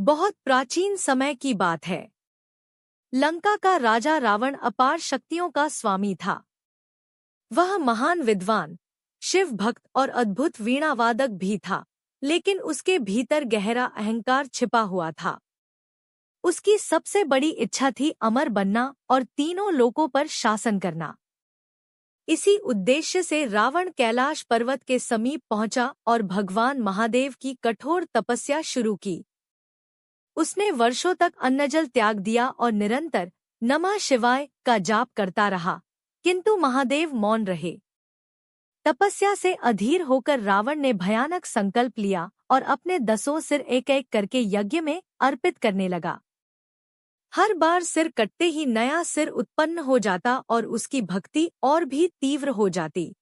बहुत प्राचीन समय की बात है। लंका का राजा रावण अपार शक्तियों का स्वामी था। वह महान विद्वान, शिव भक्त और अद्भुत वीणावादक भी था, लेकिन उसके भीतर गहरा अहंकार छिपा हुआ था। उसकी सबसे बड़ी इच्छा थी अमर बनना और तीनों लोकों पर शासन करना। इसी उद्देश्य से रावण कैलाश पर्वत के समीप पहुंचा और भगवान महादेव की कठोर तपस्या शुरू की। उसने वर्षों तक अन्नजल त्याग दिया और निरंतर नमः शिवाय का जाप करता रहा, किंतु महादेव मौन रहे। तपस्या से अधीर होकर रावण ने भयानक संकल्प लिया और अपने 10 सिर एक एक करके यज्ञ में अर्पित करने लगा। हर बार सिर कटते ही नया सिर उत्पन्न हो जाता और उसकी भक्ति और भी तीव्र हो जाती।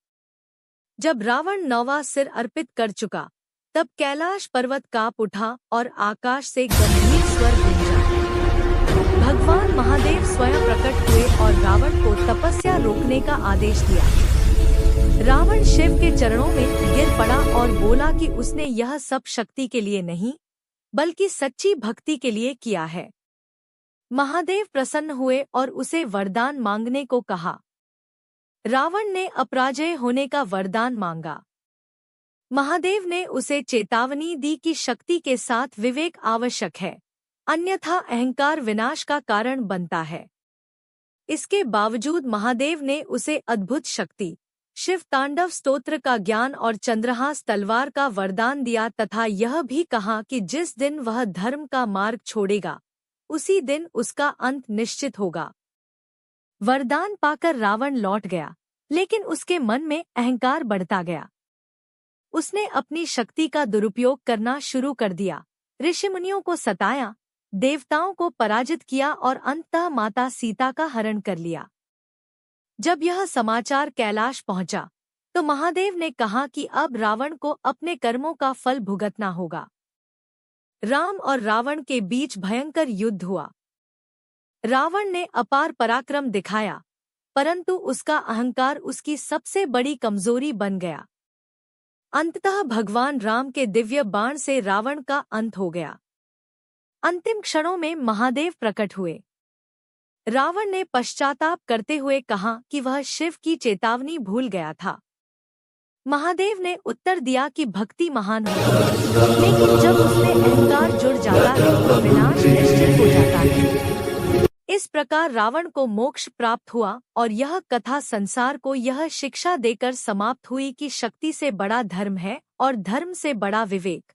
जब रावण 9वां सिर अर्पित कर चुका, तब कैलाश पर्वत कांप उठा और आकाश से गंभीर स्वर गूंजा। भगवान महादेव स्वयं प्रकट हुए और रावण को तपस्या रोकने का आदेश दिया। रावण शिव के चरणों में गिर पड़ा और बोला कि उसने यह सब शक्ति के लिए नहीं, बल्कि सच्ची भक्ति के लिए किया है। महादेव प्रसन्न हुए और उसे वरदान मांगने को कहा। रावण ने अपराजय होने का वरदान मांगा। महादेव ने उसे चेतावनी दी कि शक्ति के साथ विवेक आवश्यक है, अन्यथा अहंकार विनाश का कारण बनता है। इसके बावजूद महादेव ने उसे अद्भुत शक्ति, शिव तांडव स्तोत्र का ज्ञान और चंद्रहास तलवार का वरदान दिया तथा यह भी कहा कि जिस दिन वह धर्म का मार्ग छोड़ेगा, उसी दिन उसका अंत निश्चित होगा। वरदान पाकर रावण लौट गया, लेकिन उसके मन में अहंकार बढ़ता गया। उसने अपनी शक्ति का दुरुपयोग करना शुरू कर दिया, ऋषिमुनियों को सताया, देवताओं को पराजित किया और अंततः माता सीता का हरण कर लिया। जब यह समाचार कैलाश पहुंचा, तो महादेव ने कहा कि अब रावण को अपने कर्मों का फल भुगतना होगा। राम और रावण के बीच भयंकर युद्ध हुआ। रावण ने अपार पराक्रम दिखाया, परंतु उसका अहंकार उसकी सबसे बड़ी कमजोरी बन गया। अंततः भगवान राम के दिव्य बाण से रावण का अंत हो गया। अंतिम क्षणों में महादेव प्रकट हुए। रावण ने पश्चाताप करते हुए कहा कि वह शिव की चेतावनी भूल गया था। महादेव ने उत्तर दिया कि भक्ति महान होती है, लेकिन जब उसमें अहंकार जुड़ जाता है तो विनाश निश्चित हो जाता है। इस प्रकार रावण को मोक्ष प्राप्त हुआ और यह कथा संसार को यह शिक्षा देकर समाप्त हुई कि शक्ति से बड़ा धर्म है और धर्म से बड़ा विवेक।